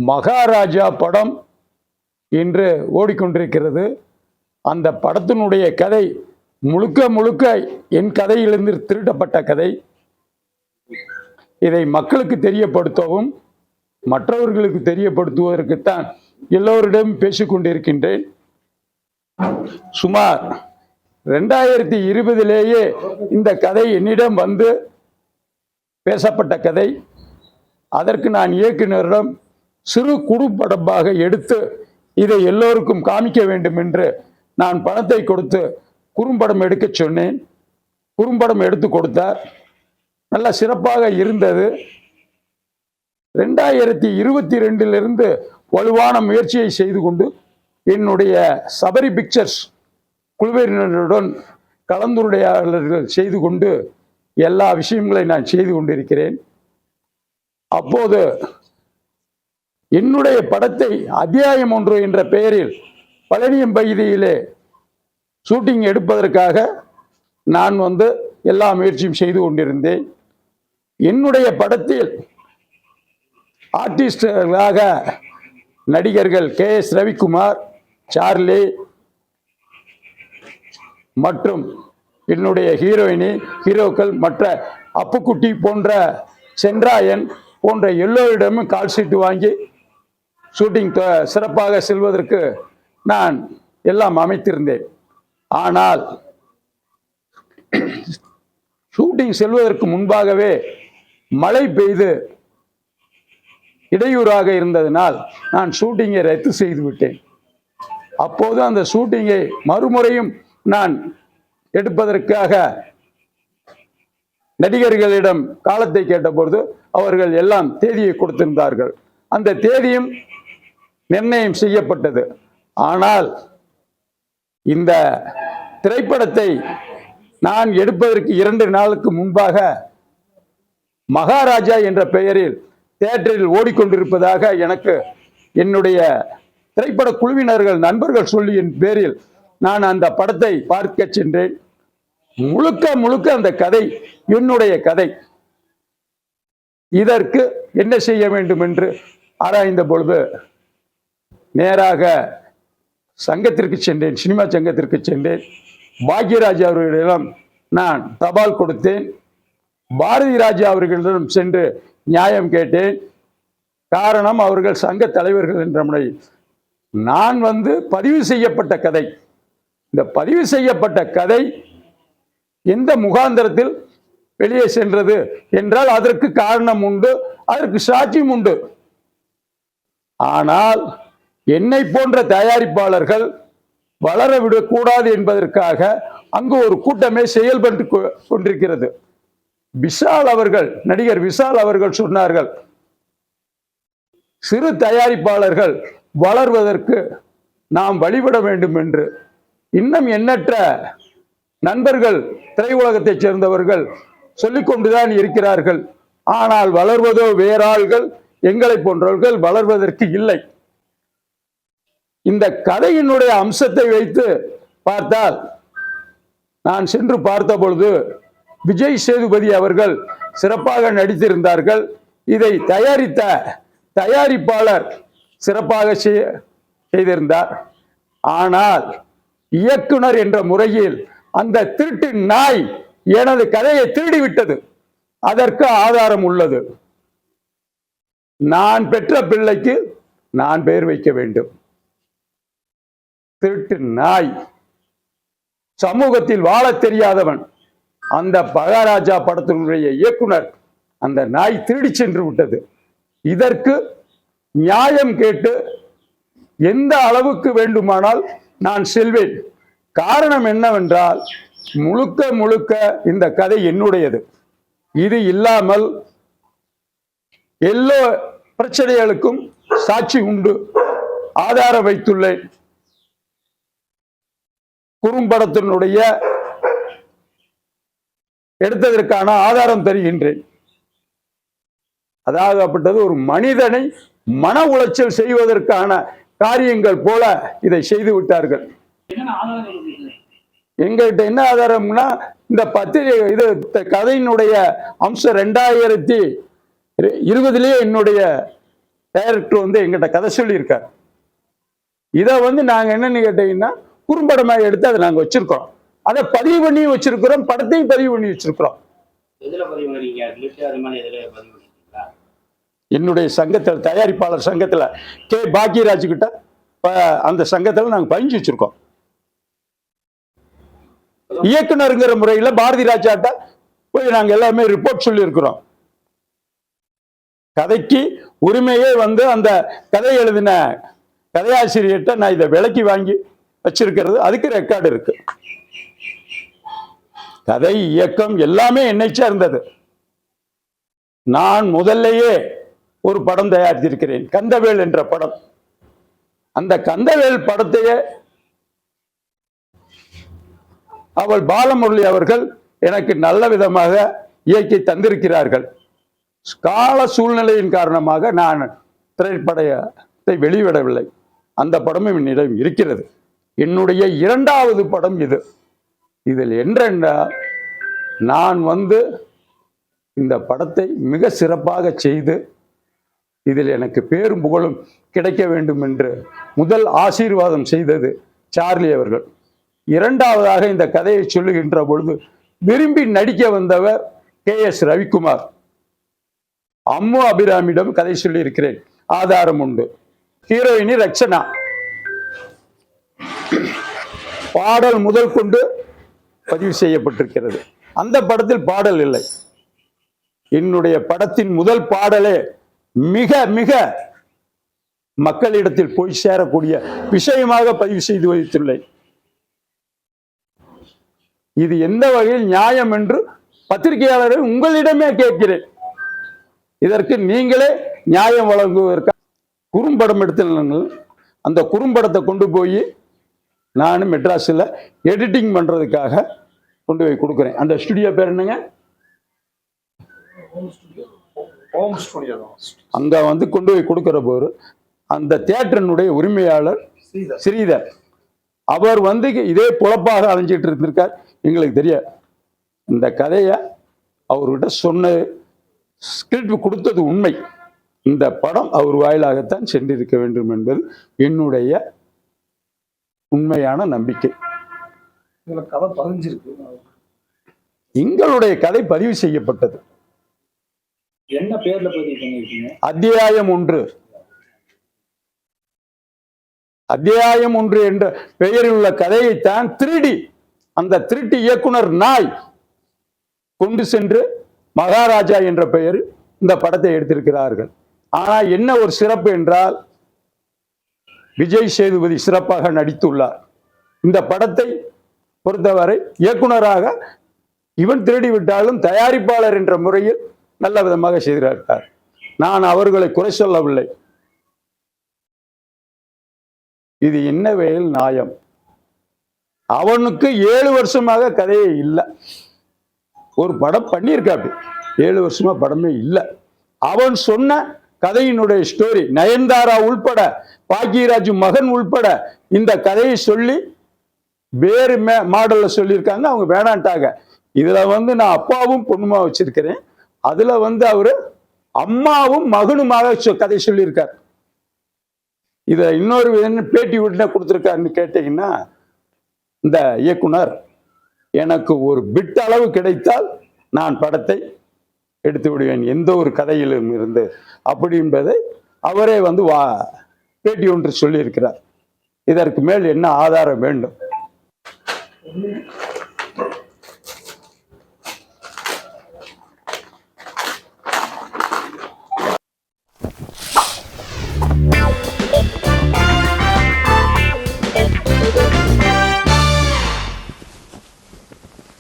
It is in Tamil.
மகாராஜா படம் இன்று ஓடிக்கொண்டிருக்கிறது. அந்த படத்தினுடைய கதை முழுக்க முழுக்க என் கதையிலிருந்து திருடப்பட்ட கதை. இதை மக்களுக்கு தெரியப்படுத்தவும் மற்றவர்களுக்கு தெரியப்படுத்துவதற்குத்தான் எல்லோரிடம் பேசிக்கொண்டிருக்கின்றேன். சுமார் 2020 இந்த கதை என்னிடம் வந்து பேசப்பட்ட கதை. அதற்கு நான் இயக்குனரிடம் சிறு குறும்படமாக எடுத்து இதை எல்லோருக்கும் காமிக்க வேண்டும் என்று நான் பணத்தை கொடுத்து குறும்படம் எடுக்க சொன்னேன். குறும்படம் எடுத்து கொடுத்தார். நல்ல சிறப்பாக இருந்தது. 2022 வலுவான முயற்சியை செய்து கொண்டு என்னுடைய சபரி பிக்சர்ஸ் குழுவினருடன் கலந்துரையாடல்கள் செய்து கொண்டு எல்லா விஷயங்களை நான் செய்து கொண்டிருக்கிறேன். அப்போது என்னுடைய படத்தை அத்தியாயம் 1 என்ற பெயரில் பழனியம் பகுதியிலே ஷூட்டிங் எடுப்பதற்காக நான் வந்து எல்லா முயற்சியும் செய்து கொண்டிருந்தேன். என்னுடைய படத்தில் ஆர்டிஸ்டர்களாக நடிகர்கள் KS ரவிக்குமார், சார்லி மற்றும் என்னுடைய ஹீரோக்கள் மற்ற அப்புக்குட்டி போன்ற சென்றாயன் போன்ற எல்லோரிடமும் கால் ஷீட் வாங்கி ஷூட்டிங் சிறப்பாக செல்வதற்கு நான் எல்லாம் அமைத்திருந்தேன். ஆனால் ஷூட்டிங் செல்வதற்கு முன்பாகவே மழை பெய்து இடையூறாக இருந்ததனால் நான் ஷூட்டிங்கை ரத்து செய்து விட்டேன். அப்போது அந்த ஷூட்டிங்கை மறுமுறையும் நான் எடுப்பதற்காக நடிகர்களிடம் காலத்தை கேட்டபொழுது அவர்கள் எல்லாம் தேதியை கொடுத்திருந்தார்கள். அந்த தேதியும் நிர்ணயம் செய்யப்பட்டது. ஆனால் இந்த திரைப்படத்தை நான் எடுப்பதற்கு 2 நாளுக்கு முன்பாக மகாராஜா என்ற பெயரில் தியேட்டரில் ஓடிக்கொண்டிருப்பதாக எனக்கு என்னுடைய திரைப்பட குழுவினர்கள் நண்பர்கள் சொல்லியின் பேரில் நான் அந்த படத்தை பார்க்க சென்றேன். முழுக்க முழுக்க அந்த கதை என்னுடைய கதை. இதற்கு என்ன செய்ய வேண்டும் என்று ஆராய்ந்த பொழுது நேராக சங்கத்திற்கு சென்றேன், சினிமா சங்கத்திற்கு சென்றேன். பாக்யராஜ் அவர்களிடம் நான் தபால் கொடுத்தேன். பாரதி ராஜா அவர்களிடம் சென்று நியாயம் கேட்டேன். காரணம், அவர்கள் சங்க தலைவர்கள் என்ற முறையில் நான் வந்து பதிவு செய்யப்பட்ட கதை. இந்த பதிவு செய்யப்பட்ட கதை எந்த முகாந்திரத்தில் வெளியே சென்றது என்றால் அதற்கு காரணம் உண்டு, அதற்கு சாட்சியம் உண்டு. ஆனால் என்னை போன்ற தயாரிப்பாளர்கள் வளர விடக்கூடாது என்பதற்காக அங்கு ஒரு கூட்டமே செயல்பட்டு கொண்டிருக்கிறது. விஷால் அவர்கள், நடிகர் விஷால் அவர்கள் சொன்னார்கள், சிறு தயாரிப்பாளர்கள் வளர்வதற்கு நாம் வழிபட வேண்டும் என்று. இன்னும் எண்ணற்ற நண்பர்கள் திரையுலகத்தைச் சேர்ந்தவர்கள் சொல்லிக்கொண்டுதான் இருக்கிறார்கள். ஆனால் வளர்வதோ வேறாள்கள், எங்களை போன்றவர்கள் வளர்வதற்கு இல்லை. இந்த கதையினுடைய அம்சத்தை வைத்து பார்த்தால், நான் சென்று பார்த்த பொழுது விஜய் சேதுபதி அவர்கள் சிறப்பாக நடித்திருந்தார்கள். இதை தயாரித்த தயாரிப்பாளர் சிறப்பாக செய்திருந்தார். ஆனால் இயக்குனர் என்ற முறையில் அந்த திருட்டு நாய் எனது கதையை திருடிவிட்டது. அதற்கு ஆதாரம் உள்ளது. நான் பெற்ற பிள்ளைக்கு நான் பெயர் வைக்க வேண்டும். திருட்டு நாய், சமூகத்தில் வாழ தெரியாதவன். அந்த மகாராஜா படத்தினுடைய இயக்குனர் அந்த நாய் திருடி சென்று விட்டது. இதற்கு நியாயம் கேட்டு எந்த அளவுக்கு வேண்டுமானால் நான் செல்வேன். காரணம் என்னவென்றால், முழுக்க முழுக்க இந்த கதை என்னுடையது. இது இல்லாமல் எல்லா பிரச்சனைகளுக்கும் சாட்சி உண்டு, ஆதாரம் வைத்துள்ளேன். குறும்படத்தினுடைய எடுத்ததற்கான ஆதாரம் தருகின்றேன். அதாகப்பட்டது ஒரு மனிதனை மன உளைச்சல் செய்வதற்கான காரியங்கள் போல இதை செய்து விட்டார்கள். எங்கள்கிட்ட என்ன ஆதாரம்னா, இந்த பத்திரிகை இது கதையினுடைய அம்சம் 2020 என்னுடைய டைரக்டர் வந்து எங்கிட்ட கதை சொல்லியிருக்கார். இதை வந்து நாங்க என்னன்னு கேட்டீங்கன்னா குறும்படமாக எடுத்து அதை நாங்க வச்சிருக்கிறோம். அதை பதிவு பண்ணி வச்சிருக்கிறோம், படத்தையும் பதிவு பண்ணி வச்சிருக்கிறோம். என்னுடைய சங்கத்தில், தயாரிப்பாளர் சங்கத்துல கே பாக்யராஜ் கிட்ட அந்த சங்கத்துல நாங்க பதிஞ்சு வச்சிருக்கோம். இயக்குனருங்கிற முறையில பாரதி ராஜாட்ட போய் நாங்க எல்லாமே ரிப்போர்ட் சொல்லி இருக்கிறோம். கதைக்கு உரிமையே வந்து அந்த கதை எழுதின கதையாசிரியர்கிட்ட நான் இதை விலைக்கு வாங்கி வச்சிருக்கிறது, அதுக்கு ரெக்கார்டு இருக்கு. கதை, இயக்கம் எல்லாமே என்னை சேர்ந்தது. நான் முதல்லையே ஒரு படம் தயாரித்திருக்கிறேன், கந்தவேல் என்ற படம். அந்த கந்தவேல் படத்தையே அவள் பாலமுரளி அவர்கள் எனக்கு நல்ல விதமாக இயக்கி தந்திருக்கிறார்கள். கால சூழ்நிலையின் காரணமாக நான் திரைப்படத்தை வெளியிடவில்லை. அந்த படமும் என்னிடம் இருக்கிறது. என்னுடைய இரண்டாவது படம் இது. இதில் என்றால் நான் வந்து இந்த படத்தை மிக சிறப்பாக செய்து இதில் எனக்கு பேரும் புகழும் கிடைக்க வேண்டும் என்று முதல் ஆசீர்வாதம் செய்தது சார்லி அவர்கள். இரண்டாவதாக இந்த கதையை சொல்லுகின்ற பொழுது விரும்பி நடிக்க வந்தவர் KS ரவிக்குமார். அம்மு அபிராமியிடம் கதை சொல்லி இருக்கிறேன், ஆதாரம் உண்டு. ஹீரோயினி ரக்ஷனா. பாடல் முதல் கொண்டு பதிவு செய்யப்பட்டிருக்கிறது. அந்த படத்தில் பாடல் இல்லை. என்னுடைய படத்தின் முதல் பாடலே மிக மிக மக்களிடத்தில் போய் சேரக்கூடிய விஷயமாக பதிவு செய்து வைத்துள்ளேன். இது எந்த வகையில் நியாயம் என்று பத்திரிகையாளரை உங்களிடமே கேட்கிறேன். இதற்கு நீங்களே நியாயம் வழங்குவதற்கு குறும்படம் எடுத்து அந்த குறும்படத்தை கொண்டு போய் நான் மெட்ராஸில் எடிட்டிங் பண்றதுக்காக கொண்டு போய் கொடுக்குறேன். அந்த ஸ்டுடியோ பேர் என்னங்க? அங்க வந்து கொண்டு போய் கொடுக்கிற போது அந்த தியேட்டரினுடைய உரிமையாளர் ஸ்ரீதர் அவர் வந்து இதே பொழப்பாக அலைஞ்சிட்டு இருந்திருக்கார். எங்களுக்கு தெரியாது. இந்த கதையை அவர்கிட்ட சொன்ன ஸ்கிரிப்ட் கொடுத்தது உண்மை. இந்த படம் அவர் வாயிலாகத்தான் சென்றிருக்க வேண்டும் என்பது என்னுடைய உண்மையான நம்பிக்கை. கதை பதிஞ்சிருக்கு. எங்களுடைய கதை பதிவு செய்யப்பட்டது. என்ன பேர்ல பதிவு பண்ணிருக்கீங்க? அத்தியாயம் 1. அத்தியாயம் 1 என்ற பெயரில் உள்ள கதையைத்தான் 3D அந்த 3D இயக்குனர் நாய் கொண்டு சென்று மகாராஜா என்ற பெயர் இந்த படத்தை எடுத்திருக்கிறார்கள். ஆனா என்ன ஒரு சிறப்பு என்றால் விஜய் சேதுபதி சிறப்பாக நடித்துள்ளார். இந்த படத்தை பொறுத்தவரை இயக்குனராக இவன் திருடி விட்டாலும் தயாரிப்பாளர் என்ற முறையில் நல்ல விதமாக செய்திருக்கிறார். நான் அவர்களை குறை சொல்லவில்லை. இது என்ன வகையில் நியாயம்? அவனுக்கு 7 வருஷமாக கதையே இல்லை. ஒரு படம் பண்ணியிருக்காப்பி, 7 வருஷமா படமே இல்லை. அவன் சொன்ன கதையினுடைய ஸ்டோரி நயன்தாரா உள்பட பாக்யராஜ் மகன் உள்பட இந்த கதையை சொல்லி வேறு மாடல்ல சொல்லியிருக்காங்க. அவங்க வேணான்ட்டாங்க. இதுல வந்து நான் அப்பாவும் பொண்ணுமா வச்சிருக்கிறேன். அதுல வந்து அவரு அம்மாவும் மகனுமாக கதை சொல்லியிருக்கார். இத இன்னொரு பேட்டி விட்டு கொடுத்துருக்காருன்னு கேட்டீங்கன்னா, இந்த இயக்குனர் எனக்கு ஒரு பிட் அளவு கிடைத்தால் நான் படத்தை எடுத்து விடுவேன் எந்த ஒரு கதையிலும் இருந்து அப்படி என்பதை அவரே வந்து பேட்டி ஒன்று சொல்லியிருக்கிறார். இதற்கு மேல் என்ன ஆதாரம் வேண்டும்?